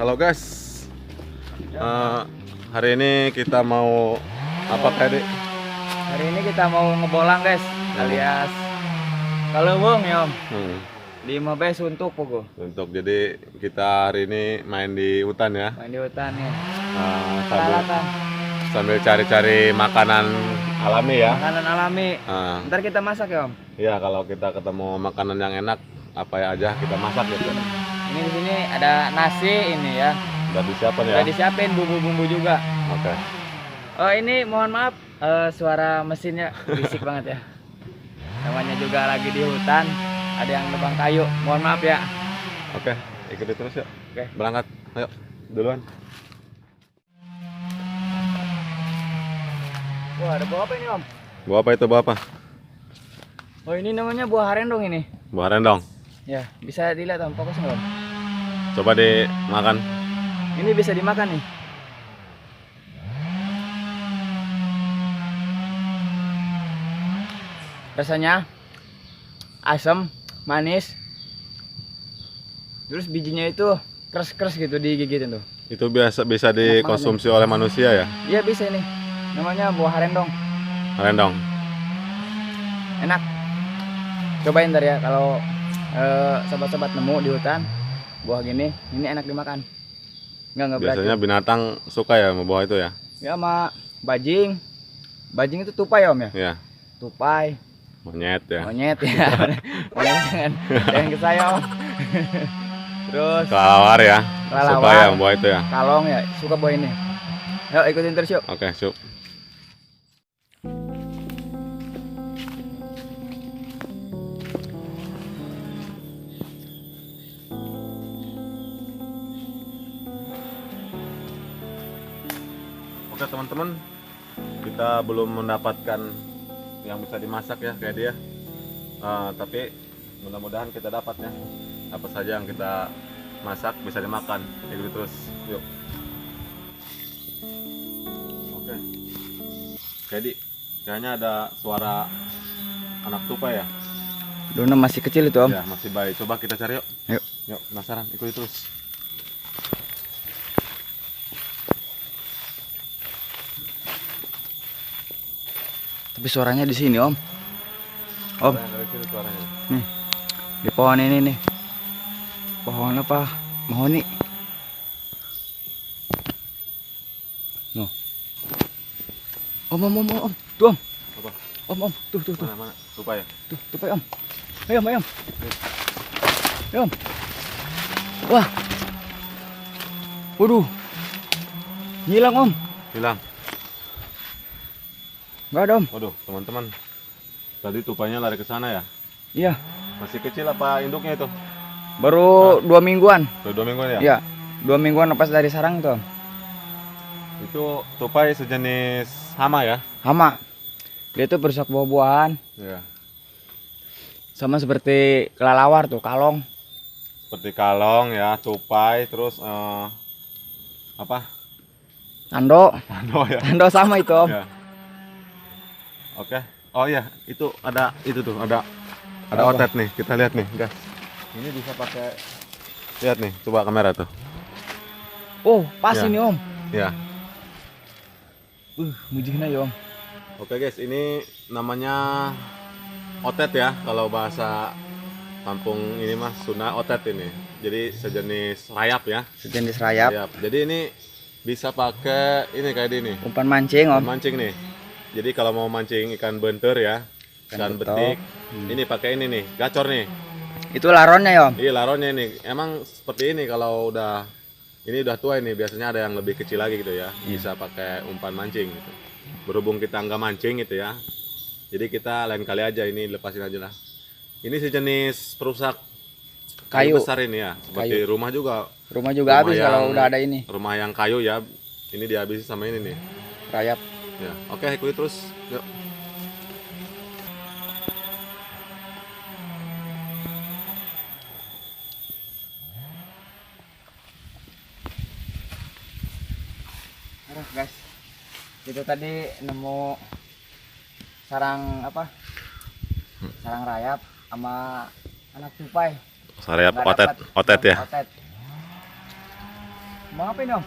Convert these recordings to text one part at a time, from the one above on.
Halo guys, hari ini kita mau apa tadi? Hari ini kita mau ngebolang guys, alias kaleweng ya om. 5 untuk pogo. Jadi kita hari ini main di hutan ya. Main di hutan ya. Sambil, sambil cari-cari makanan alami ya. Makanan alami. Ntar kita masak ya om. Iya, kalau kita ketemu makanan yang enak, apa ya aja kita masak gitu. Ini di sini ada nasi ini ya. Udah disiapin ya. Udah disiapin bumbu-bumbu juga. Oke. Oh ini mohon maaf suara mesinnya berisik banget ya. Namanya juga lagi di hutan, ada yang nebang kayu. Mohon maaf ya. Oke, ikuti terus yuk. Oke. Berangkat, ayo duluan. Wah ada buah apa ini om? Buah apa itu, buah apa? Oh ini namanya buah harendong ini. Buah rendong. Ya bisa dilihat om, fokus nggak om? Coba dimakan. Ini bisa dimakan nih. Rasanya asam, manis. Terus bijinya itu keras-keras gitu digigitin tuh. Itu biasa bisa dikonsumsi oleh manusia ya? Iya bisa ini. Namanya buah harendong. Rendong. Enak. Cobain ntar ya kalau sobat-sobat nemu di hutan buah gini, ini enak dimakan. Enggak berat. Biasanya binatang suka ya sama buah itu ya? Ya sama bajing. Bajing itu tupai om ya? Iya. Tupai. Monyet ya. Monyet ya. Monyet jangan ke saya om. Terus Kelelawar ya. kelelawar. Suka ya buah itu ya. Kalong ya, suka buah ini. Yuk ikutin terus yuk. Oke, siap. Oke teman-teman, kita belum mendapatkan yang bisa dimasak ya kayak dia. Tapi mudah-mudahan kita dapat ya. Apa saja yang kita masak bisa dimakan. Ikuti terus, yuk. Oke. Jadi kayaknya ada suara anak tupai ya. Dona masih kecil itu om. Ya masih bayi. Coba kita cari yuk. Yuk. Yuk, penasaran. Ikuti terus. Tapi suaranya di sini om. Om. Dari sini suaranya. Nih di pohon ini nih. Pohon apa? Mahoni. No. Om. Tuh om. Apa? Om. Tuh. Mana? Tupai ya? Tuh, tupai om. Ayo om. Ayo om. Wah. Waduh. Hilang om. Hilang. Enggak ada om. Waduh, teman-teman. Tadi tupainya lari ke sana ya? Iya. Masih kecil apa induknya itu? Baru 2 mingguan. Udah 2 minggu ya? Iya. 2 mingguan lepas dari sarang tuh. Om. Itu tupai sejenis hama ya? Hama. Dia tuh berusak buah-buahan. Iya. Sama seperti kelelawar tuh, kalong. Seperti kalong ya, tupai, terus apa? Tando. Tando ya? Tando sama itu om. Ya. Oke. Oh iya, itu ada itu tuh, ada Apa? otet nih. Kita lihat nih, guys. Ini bisa pakai, lihat nih, coba kamera tuh. Oh pas Ya. ini om. Ya. Mujihna ya om. Oke guys, ini namanya otet ya, kalau bahasa kampung ini mah Sunda otet ini. Jadi sejenis rayap ya. Sejenis rayap. Jadi ini bisa pakai ini kayak ini. Umpan mancing om. Mancing nih. Jadi kalau mau mancing ikan bentur ya, ikan betok. betik, ini pakai ini nih, gacor nih. Itu laronnya ya om. Iya laronnya nih. Emang seperti ini kalau udah ini udah tua ini biasanya ada yang lebih kecil lagi gitu ya. Bisa pakai umpan mancing gitu. Berhubung kita nggak mancing gitu ya. Jadi kita lain kali aja ini lepasin aja lah. Ini sejenis perusak kayu besar ini ya. Seperti Kayu. rumah juga. Rumah juga habis kalau udah ada ini Rumah yang kayu ya. Ini dihabisi sama ini nih. rayap. Ya. Oke, ikuti terus. Yuk. Aduh guys. Itu tadi nemu sarang apa? Sarang rayap sama anak tupai. Sarap Nggak otet, dapat otet ya. otet. Mau apa ini om?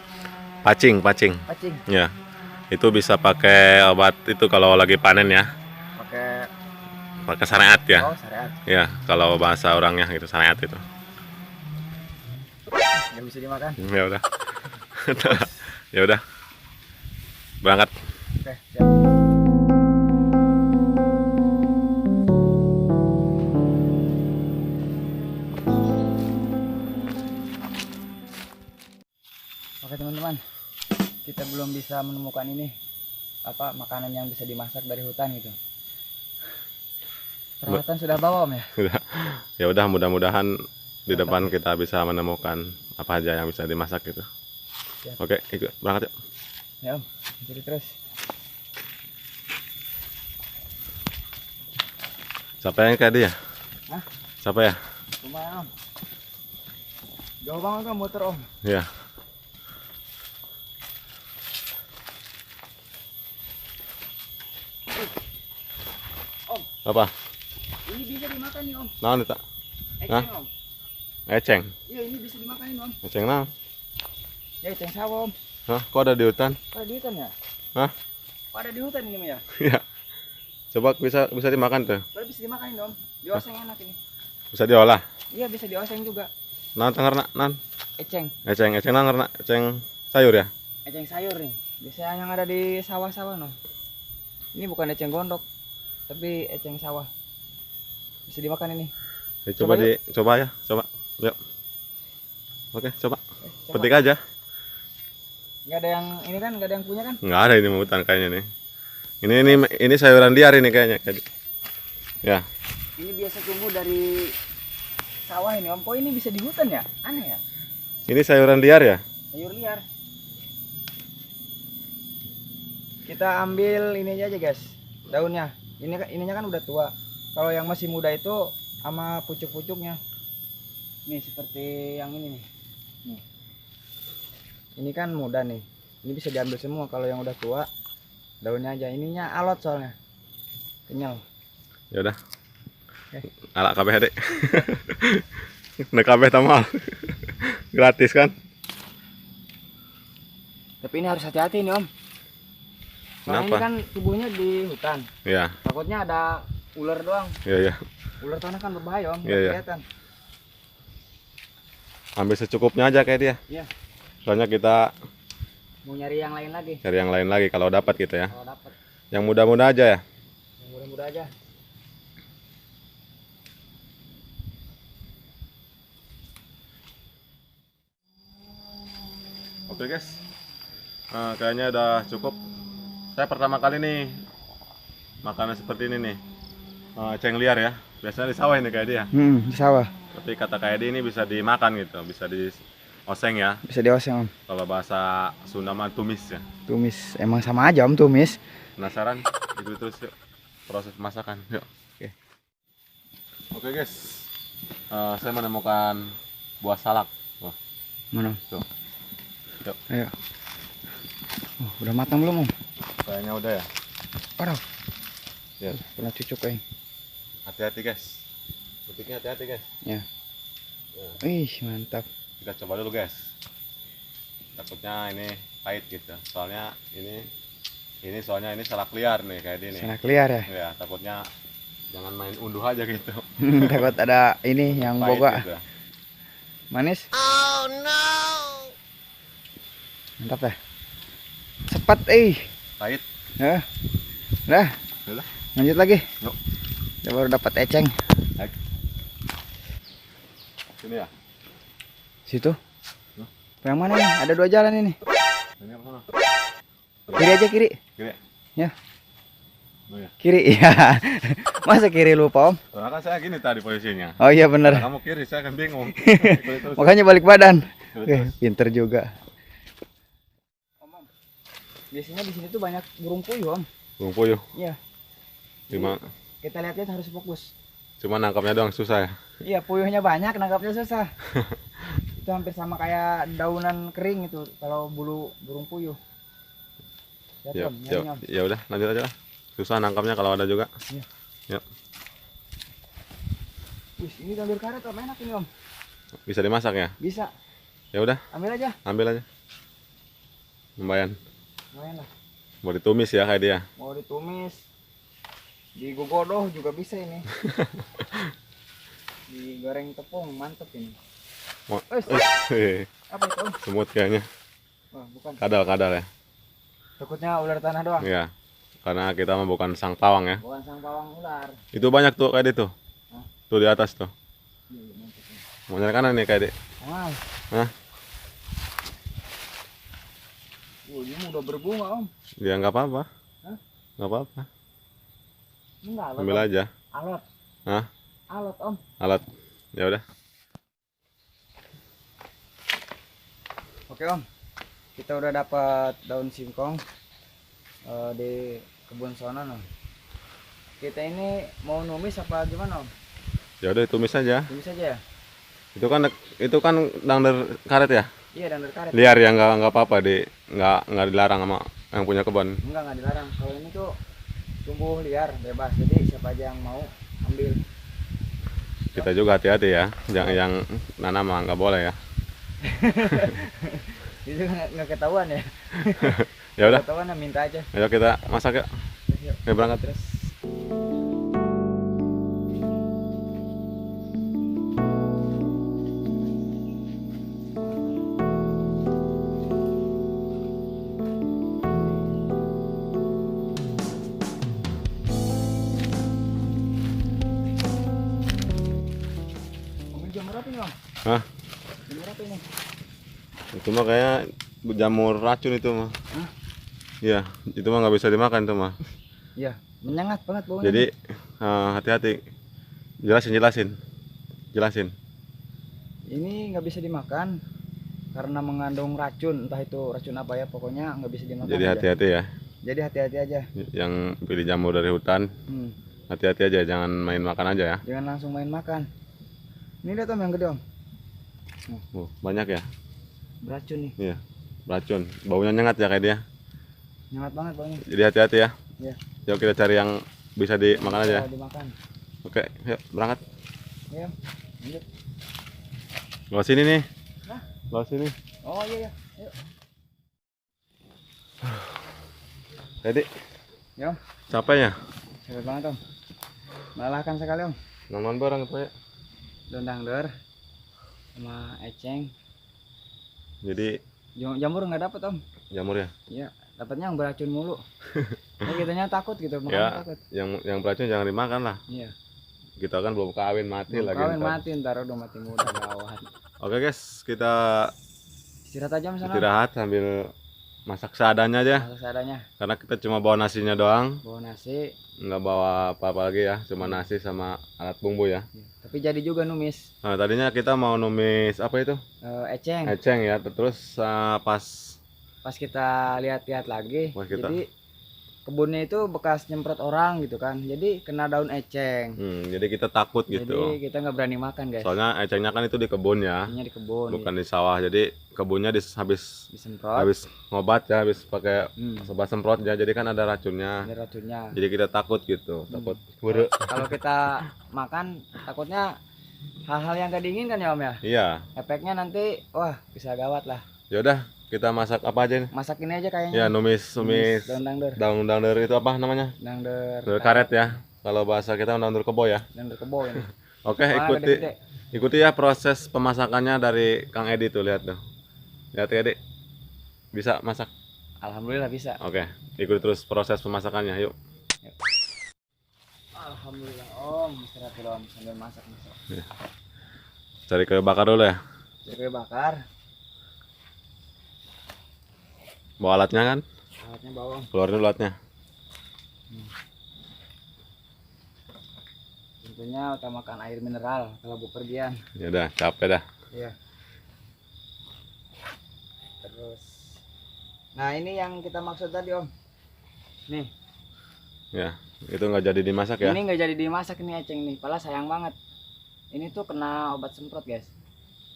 Pacing, pacing. Pacing. Ya. Itu bisa pakai obat itu kalau lagi panen ya. Pakai Pakai sareat ya. syariat. Ya, kalau bahasa orangnya gitu sareat itu. Yang bisa dimakan. Ya udah. Ya udah. Berangkat. Oke, siap. Oke teman-teman, kita belum bisa menemukan ini apa makanan yang bisa dimasak dari hutan gitu. Peralatan sudah bawa om ya? Udah. Ya udah, mudah-mudahan di depan kita bisa menemukan apa aja yang bisa dimasak gitu. Siap. Oke, ikut berangkat yuk. Ya om, jadi terus. Siapa yang kayak dia? Hah? Siapa ya? Lumayan om. Jauh banget om motor om. Ya. Om, Apa? ini bisa dimakan nih om. Naon itu? Eceng om. Eceng. Iya ini bisa dimakan om. Eceng naon? Ya eceng sawah om. Hah, kok ada di hutan? Kok ada di hutan ya? Hah? Kok ada di hutan ini Maya? Ya. Coba bisa dimakan tuh. Baru bisa dimakan om. Dioseng enak ini. Bisa diolah. Iya bisa dioseng juga. Naon tengarna? Naon? Eceng. Eceng naon karena eceng sayur ya? Eceng sayur nih. Biasanya yang ada di sawah-sawah no. Ini bukan eceng gondok, tapi eceng sawah. Bisa dimakan ini. Ya, coba Coba coba ya, coba. Yuk. Oke, coba. Coba. Petik aja. Nggak ada yang ini kan, nggak ada yang punya kan? Nggak ada ini hutan kayaknya nih. Ini sayuran liar ini kayaknya. Ya. Ini biasa tumbuh dari sawah ini om. Kok ini bisa di hutan ya? Aneh ya? Ini sayuran liar ya? Sayur liar. Kita ambil ini aja guys, daunnya. Ininya kan udah tua. Kalau yang masih muda itu sama pucuk-pucuknya. Nih seperti yang ini nih. Nih. Ini kan muda nih. Ini bisa diambil semua. Kalau yang udah tua, daunnya aja. Ininya alot soalnya. Kenyal. Ya udah. Oke. Alak kabeh dek. Nek kabeh tamal. Gratis kan? Tapi ini harus hati-hati nih om. Soalnya ini Kenapa? kan tubuhnya di hutan. Ya, Takutnya ada ular doang. ya. Ular tanah kan berbahaya om. Iya, Nggak iya. kelihatan. Ambil secukupnya aja kayak dia. Iya. Soalnya kita Mau nyari yang lain lagi. cari yang lain lagi kalau dapat gitu ya. Kalau dapat. Yang muda-muda aja ya. Yang mudah-mudah aja. Oke guys. Nah, kayaknya udah cukup. Saya pertama kali nih makanan seperti ini nih. Eceng liar ya. Biasanya di sawah ini kayak dia. Di sawah. Tapi kata kayak dia ini bisa dimakan gitu, bisa dioseng ya. Bisa dioseng om. Kalau bahasa Sunda mah tumis ya. Tumis. Emang sama aja om tumis. Penasaran? Ikuti terus yuk proses pemasakan. Yuk. Oke. Oke guys. Saya menemukan buah salak. Wah, Mana? tuh. Yuk. Ayo. Oh, udah matang belum om? Kayaknya udah ya. Waduh. Ya. Pernah cucuk kayaknya. Hati-hati guys. Petiknya hati-hati guys. Ya. Ya. Ih mantap. Kita coba dulu guys. Takutnya ini pahit gitu. Soalnya ini soalnya ini salak liar nih kayak ini. Sanak liar ya. Ya, takutnya jangan main unduh aja gitu. Takut ada ini yang Pahit boga. gitu. Manis. Oh no. Mantap ya. Cepat Pahit. Ya. Udah. Udah. Lanjut lagi. Yuk. Kita baru dapat eceng. Sini ya. Situ. Huh? Yang mana nih? Ada dua jalan ini. Ini apa sana? Kiri aja kiri. Kiri. Ya. Oh ya. Kiri. Ya. Masa kiri lupa om? Soalnya kan saya gini tadi posisinya. Oh iya Kalau bener. kamu kiri saya kan bingung. Ikuti terus. Makanya balik badan. Ikuti Oke, terus. pinter juga. Om, biasanya di sini tuh banyak burung puyuh om. Burung puyuh. Iya. Cuma Kita lihat-lihat harus fokus. cuma nangkapnya doang susah ya. Iya, puyuhnya banyak, nangkapnya susah. Itu hampir sama kayak daunan kering itu kalau bulu burung puyuh. Lihat Ya, om, nyari, om. ya udah lanjut aja lah. Susah nangkapnya kalau ada juga. Iya. Ya, Wih, ini ambil karet om, enak ini om. bisa dimasak ya. Bisa, Ya udah, ambil aja. ambil aja. lumayan. Lumayan lah. Mau ditumis ya kayak dia. Mau ditumis, digogodoh juga bisa ini. Digoreng tepung, mantep ini. Mau, Eh, apa itu? semut kayaknya. Wah, bukan. Kadal ya. Takutnya ular tanah doang. Iya. Karena kita mah bukan sang pawang ya. Bukan sang pawang ular. Itu banyak tuh kayak itu. Hah? Tuh di atas tuh. Iya, mantep ini. Mau nyari kanan nih kayak dia. Ah. Hah? Ini udah berbunga om. Dia nggak apa-apa. Hah? Nggak apa-apa. Enggak, alot. Ambil Om. aja. Alot. Hah? Alot om. Alat. Ya udah. Oke om. Kita udah dapat daun singkong di kebun sono om. Kita ini mau numis apa gimana om? Ya udah tumis aja. Tumis aja ya? Itu kan dangder karet ya. Iya, dangder karet. Liar ya, nggak apa-apa nggak dilarang sama yang punya kebun. Enggak dilarang. Kalau ini tuh tumbuh liar, bebas. Jadi siapa aja yang mau ambil. Kita juga hati-hati ya, yang nanam mah nggak boleh ya. Itu nggak ketahuan ya. Ya udah, Ketahuan ya minta aja. ayo kita masak ya. Yuk. Ayo berangkat. Terus ambil jamur apa ini om? Hah? Jamur apa ini? Itu mah kayak jamur racun itu mah. Hah? Iya, itu mah nggak bisa dimakan tuh mah. Iya, menyengat banget baunya. Jadi hati-hati. Jelasin. Ini nggak bisa dimakan karena mengandung racun, entah itu racun apa ya, pokoknya nggak bisa dimakan. Jadi aja. hati-hati ya. Jadi hati-hati aja. Yang pilih jamur dari hutan, hati-hati aja, jangan main makan aja ya. Jangan langsung main makan. Ini lihat om yang gede om, Banyak ya. beracun nih, Iya, beracun. Baunya nyengat ya kayak dia. nyengat banget baunya. Jadi hati-hati ya. Iya. Yuk kita cari yang bisa dimakan aja ya. Bisa dimakan. Oke, yuk berangkat. Iya, lanjut. Lewat sini nih. Hah? Lewat sini. Oh iya, yuk. Tadi Ya om, capek ya? capek banget om. Melelahkan sekali om. Nonton bareng itu ya. Daun dangder sama eceng. Jadi Jamur nggak dapet om. jamur ya. Iya, dapatnya yang beracun mulu. Ya kitanya takut gitu, Ya, makanya takut. yang beracun jangan dimakan lah. Iya. Kita kan belum kawin mati Belum lagi. kawin ntar. mati ntar udah mati muda gawat. Oke guys, kita Istirahat aja om sana. istirahat sambil masak seadanya aja. Masak seadanya. Karena kita cuma bawa nasinya doang, Bawa nasi. nggak bawa apa-apa lagi ya, cuma nasi sama alat bumbu ya. Iya. Tapi jadi juga numis Nah, tadinya kita mau numis apa itu? eceng. Eceng ya, terus Pas kita lihat-lihat lagi, Pas kita- jadi kebunnya itu bekas nyemprot orang gitu kan. Jadi kena daun eceng. jadi kita takut gitu. Jadi kita nggak berani makan guys. Soalnya ecengnya kan itu di kebun ya, Ininya di kebun. bukan di sawah. Jadi kebunnya Disemprot. habis ngobat ya, habis pakai Hmm, sobat semprot ya. Jadi kan ada racunnya. ada racunnya. Jadi kita takut gitu, takut buruk. Kalau kita makan takutnya hal-hal yang gak diinginkan ya om ya. Iya, Efeknya nanti wah bisa gawat lah. ya udah kita masak apa aja nih? Masak ini aja kayaknya. Ya numis Daun dangder. daun itu apa namanya? Dangder. Daun karet ya. Kalau bahasa kita daun kebo ya. Dangder kebo ini. Oke, Wah, gede-gede. ikuti ya proses pemasakannya dari Kang Edi tuh, lihat tuh. Lihat Edi. Bisa masak. Alhamdulillah bisa. Oke, ikuti terus proses pemasakannya. Yuk. Alhamdulillah om, istirahat dulu om sambil masak. Cari kayu bakar dulu ya. Jadi bakar, Bawa alatnya kan? alatnya bawang. Keluarin dulu alatnya. Tentunya utamakan air mineral kalau bepergian. Ya udah, capek dah. Iya. Terus, nah ini yang kita maksud tadi om. Nih, Ya, itu nggak jadi dimasak ya. ini nggak jadi dimasak ini eceng nih. Padahal sayang banget. Ini tuh kena obat semprot guys.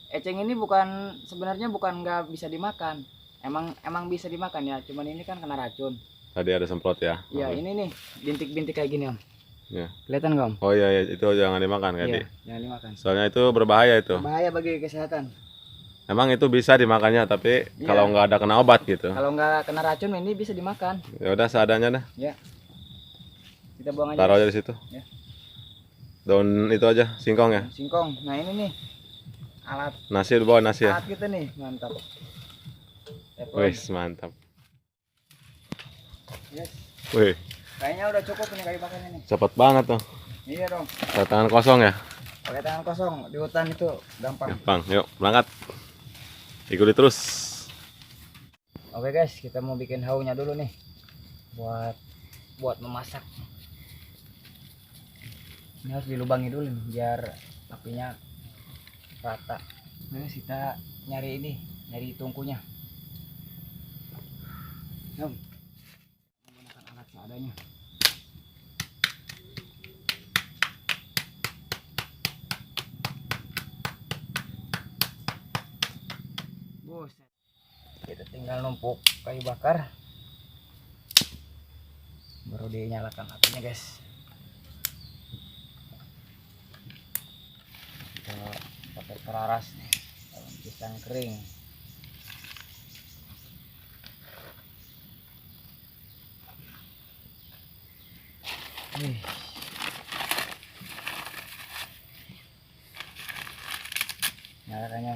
Eceng ini sebenarnya bukan nggak bisa dimakan. Emang bisa dimakan ya. Cuman ini kan kena racun. Tadi ada semprot ya. Iya ini nih bintik-bintik kayak gini om. Ya. Kelihatan nggak om? Oh iya, itu jangan dimakan Kak Edi. Iya, jangan dimakan. Soalnya itu berbahaya itu. Bahaya bagi kesehatan. Emang itu bisa dimakannya, tapi Iya. kalau nggak ada kena obat gitu. Kalau nggak kena racun ini bisa dimakan. Ya udah seadanya dah. Ya. Kita buang aja. Taruh aja di situ. Ya. Daun itu aja, singkong ya. Singkong. Nah ini nih alat Nasi bawa nasi ya. alat kita nih, mantap. Teflon. Wih, mantap. Yes. Wih, Kayaknya udah cukup ini kayu bakarnya nih. cepet banget tuh. Iya dong. Tangan kosong ya. Pakai tangan kosong di hutan itu gampang. Gampang, yuk berangkat. Ikuti terus. Oke guys, kita mau bikin haunya dulu nih. Buat memasak. Ini harus dilubangi dulu nih, biar apinya rata. Terus kita nyari tungkunya. Yuk. Menggunakan alat seadanya. Buset. Kita tinggal numpuk kayu bakar. Baru dinyalakan apinya guys. Kita pakai peraras nih, daun pisang kering. Nih. Nyalakannya.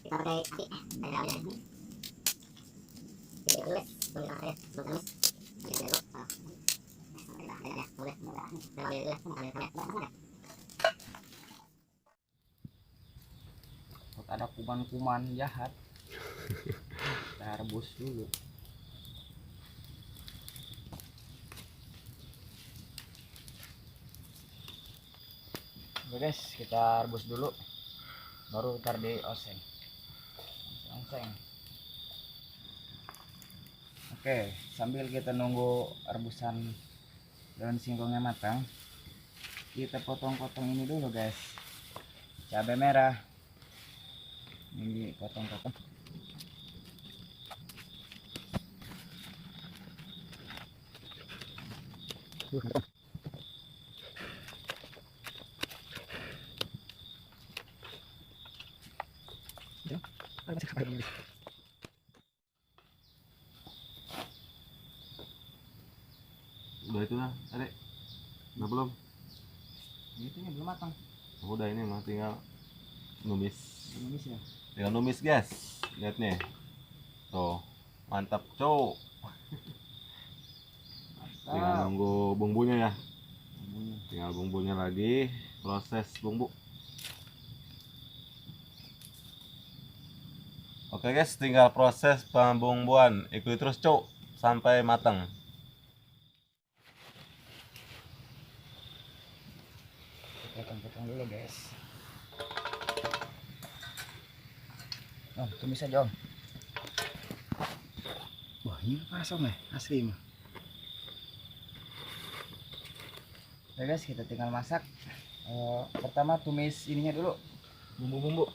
Kita pakai api dari awalnya ini jadi tulis tulis tulis Ada kuman-kuman jahat. Kita rebus dulu. Oke guys, kita rebus dulu. Baru ntar di oseng. Oseng. Oke, sambil kita nunggu rebusan daun singkongnya matang, kita potong-potong ini dulu guys. Cabai merah. Ini potong-potong. Udah itu lah, adek. Udah belum? Itu ini belum matang. Udah ini mah tinggal numis. Indonesia. Tinggal numis guys. Lihat nih. Tuh, mantap cow. Tinggal nunggu bumbunya ya. Tinggal bumbunya lagi, proses bumbu. Oke guys, tinggal proses pembumbuan. Ikuti terus cow sampai matang. Potong-potong dulu guys. Om, tumis aja om. Wah ini panas om ya, asli mah. Oke guys, kita tinggal masak. Pertama tumis ininya dulu, bumbu-bumbu.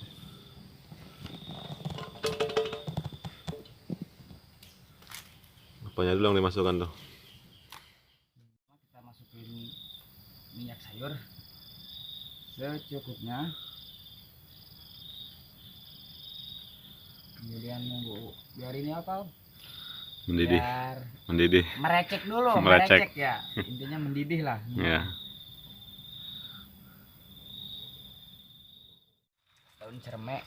Apanya dulu yang dimasukkan tuh? Kita masukin minyak sayur secukupnya. Kemudian nunggu biar ini apa om? Mendidih. Biar Mendidih. merecek dulu, Merecek. ya. Intinya mendidih lah. Ya. Daun cermek.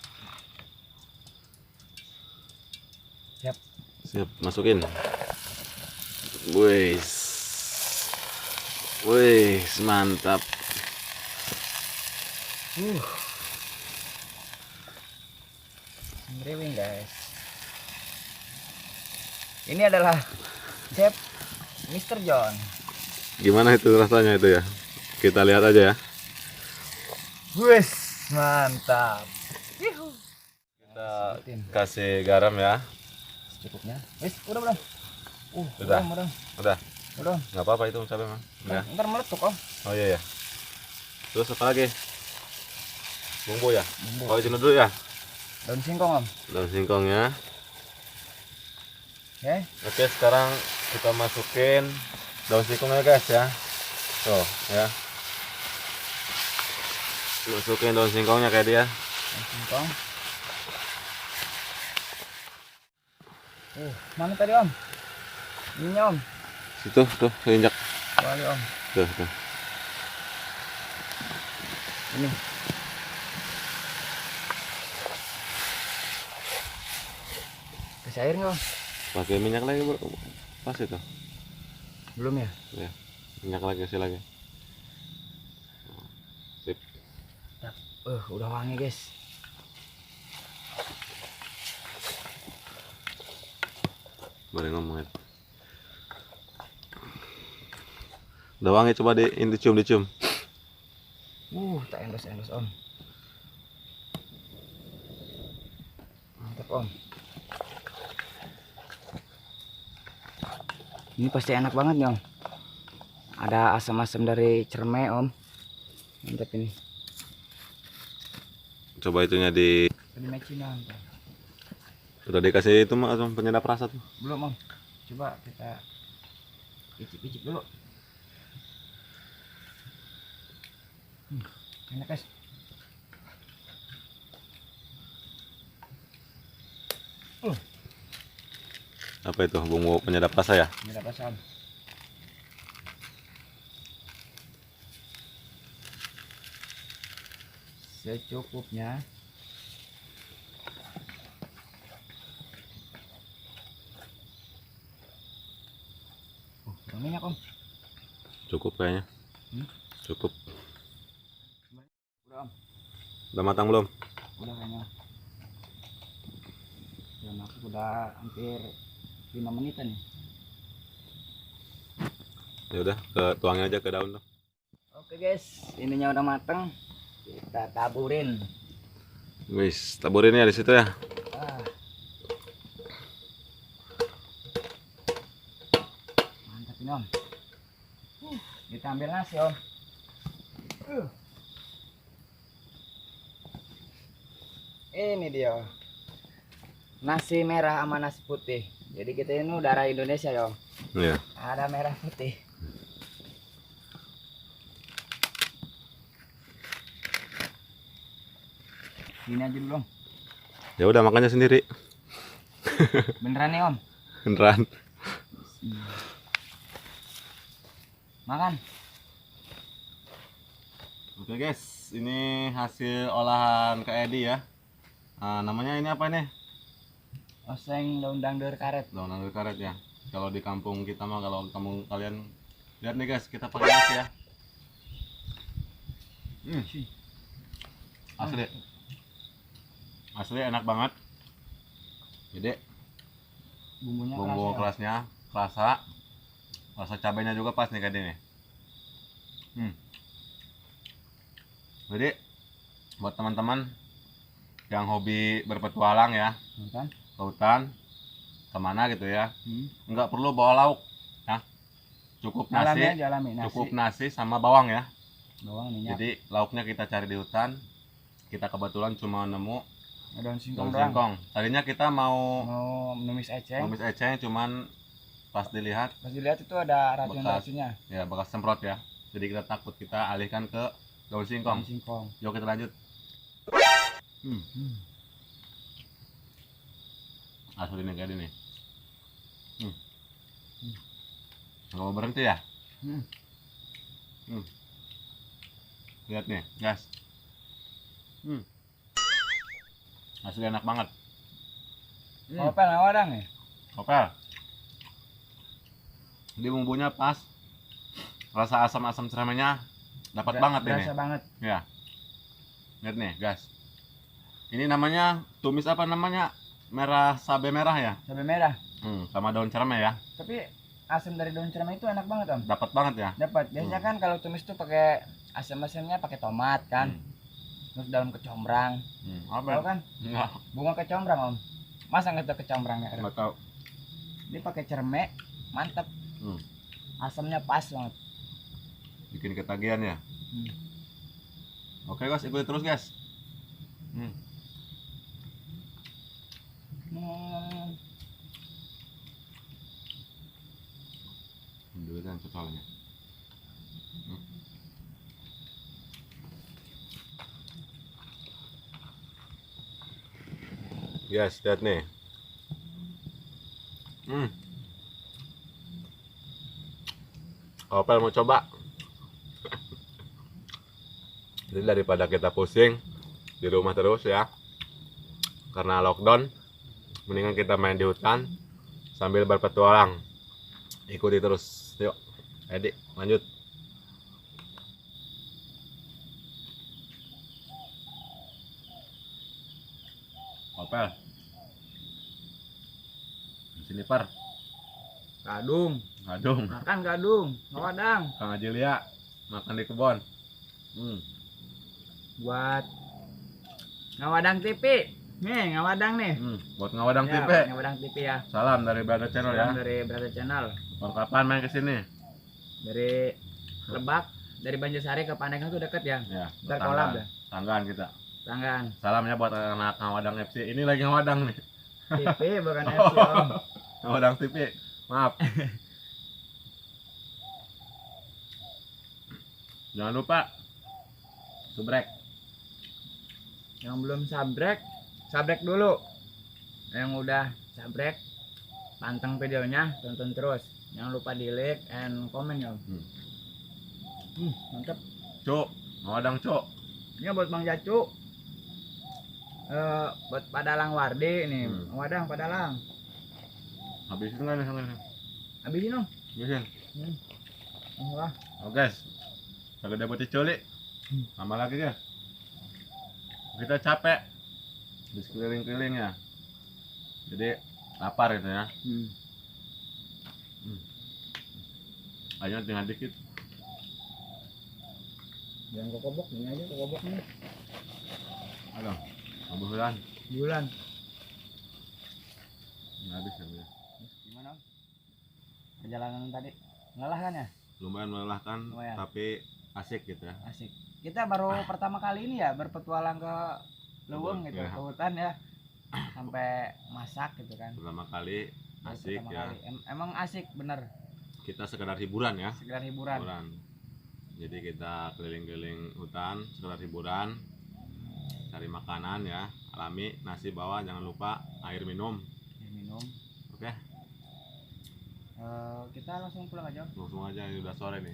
Siap. Siap, masukin. Wis. Wis, mantap. Ngeriwing guys. Ini adalah chef Mr. John. Gimana itu rasanya itu ya? Kita lihat aja ya. Wes, mantap. Kita kasih garam ya. Secukupnya. Wes, udah belum? Udah. Udah. Udah. Udah. Nggak apa-apa itu cabai mah. Ya. Ntar meletup om. Oh iya ya. Terus apa lagi? Bumbu ya. Bumbu. Oh itu dulu ya. Daun singkong om. Daun singkongnya. Oke. Oke, sekarang kita masukin daun singkongnya guys ya. Tuh ya. Masukin daun singkongnya kayak dia. Singkong. Mana tadi Om? Ininya Om. Situ tuh injak. Kembali Om. Tuh tuh. Ini. Kasih air nggak Om? Pakai minyak lagi bro. Pas itu. Belum ya? Ya. Minyak lagi kasih lagi. Sip. Udah wangi guys. Boleh ngomong itu. Udah wangi, coba dicium. Tak endos Om. Mantap Om. Ini pasti enak banget nih Om. Ada asam-asam dari cerme Om. Mantap ini. Coba itunya di Ini Cina. udah dikasih itu mah penyedap rasa tuh. Belum Om. Coba kita icip dulu. Enak guys. Apa itu bumbu penyedap rasa ya? Ini dapat Om. Secukupnya. Kurang minyak Om. Cukup kayaknya. Hmm? Cukup. Udah Om. Udah matang belum? Udah kayaknya. Ya masuk udah hampir 5 menitan nih. Ya udah, ke tuangnya aja ke daun tuh. Oke guys, ininya udah mateng. Kita taburin. Wis, taburin ya di situ ya. Ah. Mantap ini Om. Kita ambil nasi Om. Ini dia. Nasi merah sama nasi putih. Jadi kita ini darah Indonesia ya Om. Iya. Ada merah putih. Ini aja dulu Om. Ya udah makannya sendiri. Beneran nih Om. Beneran. Makan. Oke guys, ini hasil olahan Kak Edi ya. Namanya ini apa nih? Oseng daun dangdur karet. Daun anggur karet ya. Kalau di kampung kita mah, kalau kampung kalian lihat nih guys, kita pakai nasi ya. Asli enak banget. Jadi Bumbunya bumbu kerasa, ya? kerasa, rasa cabenya juga pas nih kayak gini. Jadi buat teman-teman yang hobi berpetualang ya, Kan? ke hutan kemana gitu ya, nggak perlu bawa lauk ya, cukup Alami nasi, aja, alami nasi. cukup nasi sama bawang ya. Bawang minyak. Jadi lauknya kita cari di hutan. Kita kebetulan cuma nemu Daun singkong daun doang. singkong. Tadinya kita mau Mau numis eceng. numis eceng, cuman pas dilihat Pas dilihat itu ada racun-racunnya. ya bekas semprot ya. Jadi kita takut, kita alihkan ke daun singkong. Daun singkong. Yuk kita lanjut. Asli ini kayak gini. Nggak mau berhenti ya? Lihat nih, guys. Asli enak banget. Kopel orang ya? Kopel. Di bumbunya pas. Rasa asam-asam ceramenya dapat banget ini. Berasa banget. Ya. Lihat nih, guys. Ini namanya tumis apa namanya? Merah cabai merah ya? Cabai merah. Sama daun ceramnya ya. Tapi asam dari daun ceramah itu enak banget Om. Dapat banget ya. Dapat. Biasanya kan kalau tumis tuh pakai asam-asamnya pakai tomat kan. Terus daun kecombrang. Apa? Tahu kan? Enggak. Bunga kecombrang Om. Masa nggak tahu kecombrangnya? Enggak tahu. Ini pakai cerme, mantap. Asamnya pas banget. Bikin ketagihan ya. Oke guys, ikuti terus guys. Durian soalnya. Yes, lihat nih. Opel mau coba. Jadi daripada kita pusing di rumah terus ya, karena lockdown, mendingan kita main di hutan sambil berpetualang. Ikuti terus. Yuk, Edi, lanjut. Opel. Di sini par. Kadung, Gadung. makan kadung, ngawadang. Kang Ajilia makan di kebun. Buat ngawadang TV. Nih, ngawadang nih. Buat ngawadang Ya, TV. buat ngawadang TV ya. Salam dari Brother Channel ya. Salam dari Brother Channel. Kapan main ke sini? Dari Lebak, dari Banjarsari ke Pandeglang tuh deket ya. Ya. Ntar kolab dah. Tanggaan kita. Tanggan. Salamnya buat anak ngawadang FC. Ini lagi ngawadang nih. TV bukan FC om. Ngawadang TV. Maaf. Jangan lupa subrek. Yang belum sabrek, sabrek dulu. Yang udah sabrek, panteng videonya, tonton terus. Jangan lupa di like and comment ya. Mantap. Cuk, ngawadang cuk. Ini buat Bang Jacu. Buat Padalang Wardi nih. Wadang Padalang. Habisin nggak nih? Habisin dong. Habisin. Wah, Oh guys, kagak dapat diculik. Tambah lagi ya. Kita capek di sekeliling-keliling ya. Jadi lapar gitu ya. Ayo tinggal dikit. jangan kokobok, ini aja kokobok nih. Aduh, kebetulan Bulan. habis ya. Gimana Om? Perjalanan tadi melelahkan ya? Lumayan melelahkan, Lumayan. tapi asik gitu ya. Asik. Kita baru pertama kali ini ya berpetualang ke Leuweung gitu, Ya. ke hutan ya. Sampai masak gitu kan. Pertama kali Baru asik pertama ya. kali. Emang asik bener, Kita sekedar hiburan ya. sekedar hiburan. Jadi kita keliling-keliling hutan sekedar hiburan, cari makanan ya alami, nasi bawa, jangan lupa air minum. Ya, minum. Oke, Kita langsung pulang aja. langsung aja, ini udah sore nih.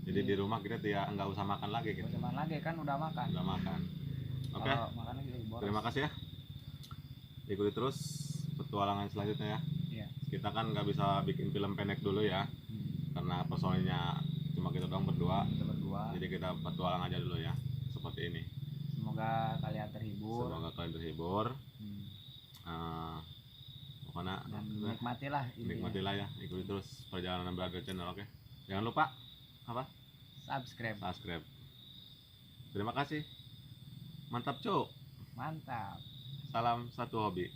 Jadi di rumah kita nggak usah makan lagi gitu. Teman lagi kan udah makan. Udah makan. Oke, Kalau makan lagi boros. terima kasih ya. Ikuti terus petualangan selanjutnya ya. Iya. Kita kan nggak bisa bikin film pendek dulu ya, karena personilnya cuma kita doang berdua. Kita berdua. Jadi kita petualang aja dulu ya, seperti ini. Semoga kalian terhibur. Semoga kalian terhibur. Pokoknya Dan nikmatilah intinya. nikmatilah ya, ikuti terus perjalanan Brother Channel. Oke, jangan lupa apa? Subscribe. Subscribe. Terima kasih. Mantap cuk. Mantap. Salam satu hobi.